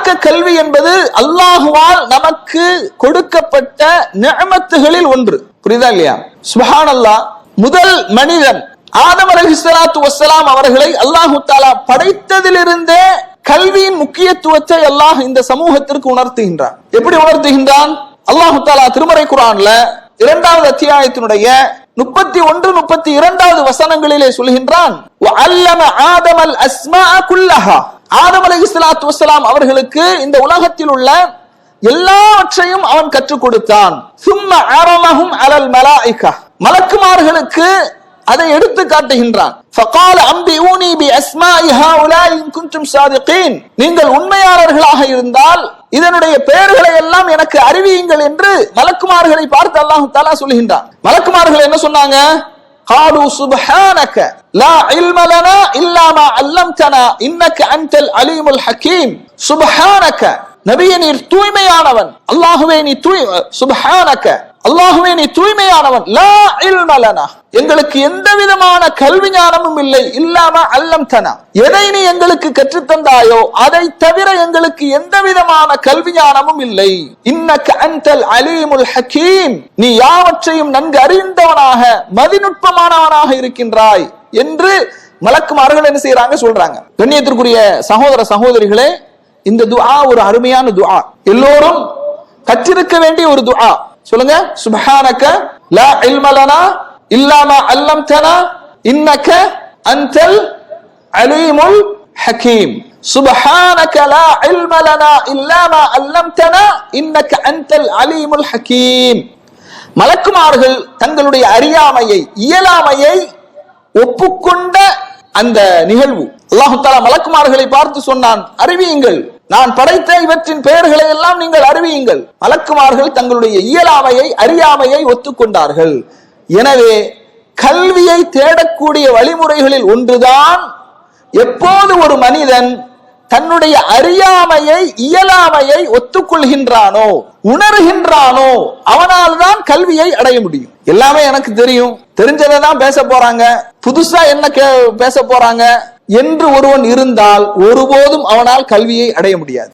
மார்க்க கல்வி என்பது அல்லாஹுவால் நமக்கு கொடுக்கப்பட்ட நிஅமத்துகளில் ஒன்று. புரியுதா இல்லையா? சுப்ஹானல்லாஹ். முதல் மனிதன் ஆதம் அலைஹிஸ்ஸலாத்து வஸ்ஸலாம் அவர்களை அல்லாஹு தஆலா படைத்ததிலிருந்தே கல்வியின் முக்கியத்துவத்தை அல்லாஹ் இந்த சமூகத்திற்கு உணர்த்துகின்றான். எப்படி உணர்த்துகின்றான்? அல்லாஹு தஆலா திருமறை குர்ஆன்ல 2வது அத்தியாயத்தினுடைய 31, 32வது வசனங்களிலே சொல்கின்றான், வஅல்லம ஆதமல் அஸ்மாஅ குல்லஹா. ஆதம் அலைஹிஸ்ஸலாத்து வஸ்ஸலாம் அவர்களுக்கு இந்த உலகத்தில் உள்ள எல்லாவற்றையும் அவன் கற்றுக் கொடுத்தான். சும்ம அரமஹும் அலல் மலாயிகா. மலக்குமார்களுக்கு அதை எடுத்து காட்டுகின்றான். ஃபகால அம்பிஊனி பிஅஸ்மாஇ ஹாஉலாஇ இன் குன்தும் சாதிகீன். நீங்கள் உண்மையாளர்களாக இருந்தால் இதனுடைய பெயர்களை எல்லாம் எனக்கு அறிவியுங்கள் என்று மலக்குமார்களை பார்த்து அல்லாஹ் தஆலா சொல்கின்றான். மலக்குமார்கள் என்ன சொன்னாங்க? قالوا سبحانك لا علم لنا الا ما علمتنا انك انت العليم الحكيم. சுப்ஹானக, நபியே நீர் தூய்மையானவன். அல்லாஹ்வே நீ சுப்ஹானக, அல்லாஹ்வே நீ தூய்மையானவன். லா இல்ம லனா, எங்களுக்கு எந்த விதமான கல்வி ஞானமும் இல்லை. இல்லாம அல்லம்தனா, எதை நீ எங்களுக்கு கற்றுத்தந்தாயோ அதை தவிர எங்களுக்கு எந்த விதமான கல்வி ஞானமும் இல்லை. இன்னக அன்தல் அலீமுல் ஹக்கீம், நீ யாவற்றையும் நன்கு அறிந்தவனாக மதிநுட்பமானவனாக இருக்கின்றாய் என்று மலக்குமார்கள் என்ன செய்யறாங்க? சொல்றாங்க. கண்ணியத்திற்குரிய சகோதர சகோதரிகளே, இந்த துஆ ஒரு அருமையான துஆ, எல்லோரும் கற்றிருக்க வேண்டிய ஒரு துஆ. சொல்லுங்க, சுப்ஹானக லா இல்ம லனா இல்லா மா அல்லம்தனா இன்னக அன்தல் அலீமுல் ஹக்கீம். சுப்ஹானக லா இல்ம லனா இல்லா மா அல்லம்தனா இன்னக அன்தல் அலீமுல் ஹக்கீம். மலக்குமார்கள் தங்களுடைய அறியாமையை, இயலாமையை ஒப்புக்கொண்ட அந்த நிகழ்வு. அல்லாஹ் தஆலா மலக்குமார்களை பார்த்து சொன்னான், அறிவியுங்கள், நான் படைத்த இவற்றின் பெயர்களை எல்லாம் நீங்கள் அறிவியுங்கள். மலக்குமார்கள் தங்களுடைய இயலாமையை, அறியாமையை ஒத்துக்கொண்டார்கள். எனவே கல்வியை தேடக்கூடிய வழிமுறைகளில் ஒன்றுதான், எப்போது ஒரு மனிதன் தன்னுடைய அறியாமையை, இயலாமையை ஒத்துக்கொள்கின்றானோ, உணர்கின்றானோ, அவனால் தான் கல்வியை அடைய முடியும். எல்லாமே எனக்கு தெரியும், தெரிஞ்சதை தான் பேச போறாங்க, புதுசா என்ன பேச போறாங்க என்று ஒருவன் இருந்தால் ஒருபோதும் அவனால் கல்வியை அடைய முடியாது.